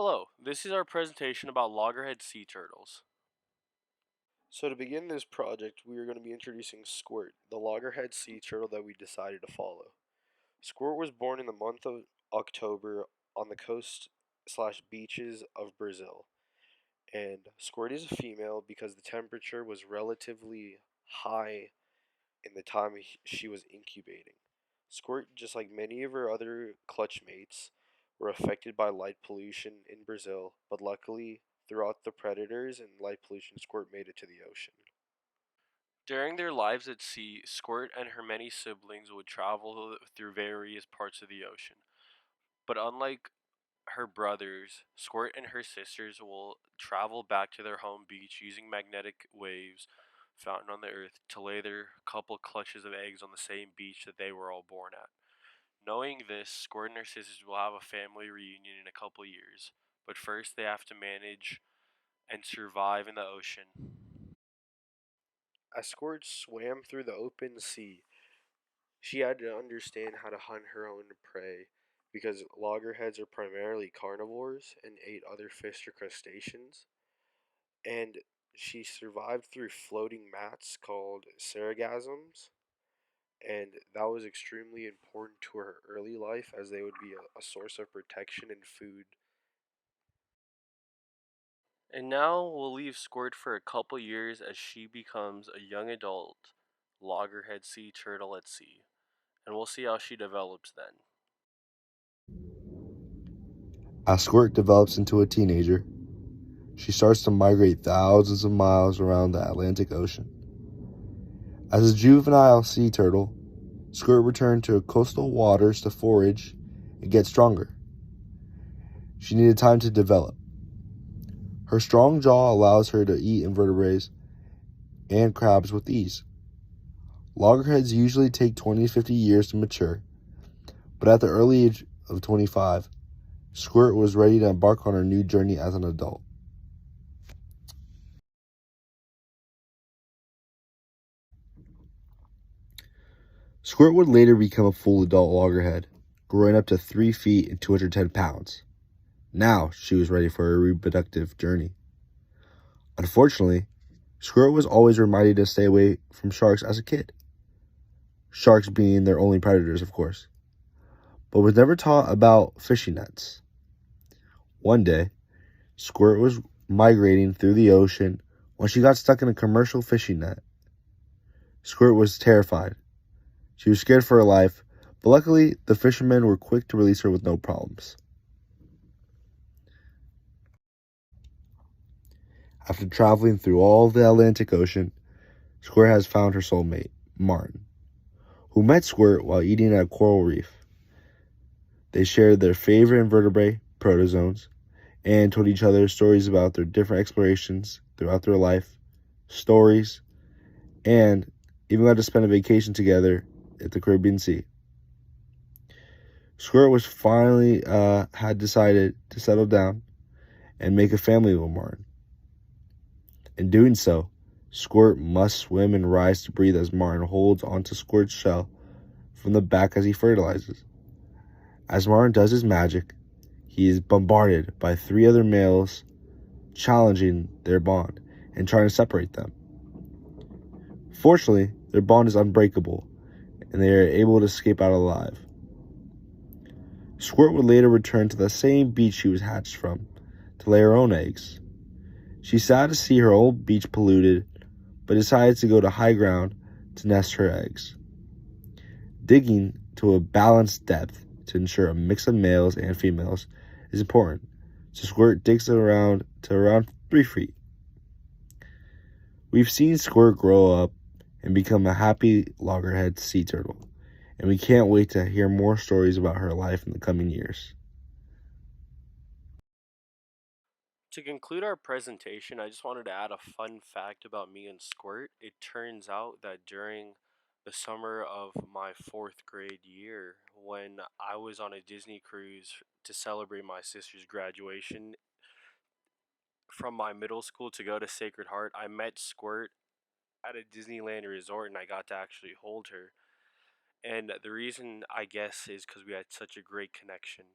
Hello, this is our presentation about loggerhead sea turtles. So to begin this project, we are going to be introducing Squirt, the loggerhead sea turtle that we decided to follow. Squirt was born in the month of October on the coast slash beaches of Brazil. And Squirt is a female because the temperature was relatively high in the time she was incubating. Squirt, just like many of her other clutch mates, were affected by light pollution in Brazil, but luckily, throughout the predators and light pollution, Squirt made it to the ocean. During their lives at sea, Squirt and her many siblings would travel through various parts of the ocean. But unlike her brothers, Squirt and her sisters will travel back to their home beach using magnetic waves found on the earth to lay their couple clutches of eggs on the same beach that they were all born at. Knowing this, Squirt and her sisters will have a family reunion in a couple years, but first they have to manage and survive in the ocean. As Squirt swam through the open sea, she had to understand how to hunt her own prey because loggerheads are primarily carnivores and ate other fish or crustaceans. And she survived through floating mats called sargassums, and that was extremely important to her early life as they would be a source of protection and food. And now we'll leave Squirt for a couple years as she becomes a young adult loggerhead sea turtle at sea, and we'll see how she develops then. As Squirt develops into a teenager, she starts to migrate thousands of miles around the Atlantic Ocean. As a juvenile sea turtle, Squirt returned to coastal waters to forage and get stronger. She needed time to develop. Her strong jaw allows her to eat invertebrates and crabs with ease. Loggerheads usually take 20 to 50 years to mature, but at the early age of 25, Squirt was ready to embark on her new journey as an adult. Squirt would later become a full adult loggerhead, growing up to 3 feet and 210 pounds. Now she was ready for a reproductive journey. Unfortunately, Squirt was always reminded to stay away from sharks as a kid. Sharks being their only predators, of course, but was never taught about fishing nets. One day, Squirt was migrating through the ocean when she got stuck in a commercial fishing net. Squirt was terrified. She was scared for her life, but luckily the fishermen were quick to release her with no problems. After traveling through all the Atlantic Ocean, Squirt has found her soulmate, Martin, who met Squirt while eating at a coral reef. They shared their favorite invertebrate, protozoans, and told each other stories about their different explorations throughout their life, stories, and even got to spend a vacation together at the Caribbean Sea. Squirt was finally had decided to settle down and make a family with Martin. In doing so, Squirt must swim and rise to breathe as Martin holds onto Squirt's shell from the back as he fertilizes. As Martin does his magic, he is bombarded by 3 other males challenging their bond and trying to separate them. Fortunately, their bond is unbreakable and they are able to escape out alive. Squirt would later return to the same beach she was hatched from to lay her own eggs. She's sad to see her old beach polluted, but decides to go to high ground to nest her eggs, digging to a balanced depth to ensure a mix of males and females is important. So Squirt digs around to around 3 feet. We've seen Squirt grow up and become a happy loggerhead sea turtle, and we can't wait to hear more stories about her life in the coming years. To conclude our presentation, I just wanted to add a fun fact about me and Squirt. It turns out that during the summer of my fourth grade year, when I was on a Disney cruise to celebrate my sister's graduation from my middle school to go to Sacred Heart, I met Squirt at a Disneyland resort and I got to actually hold her. And the reason, I guess, is because we had such a great connection.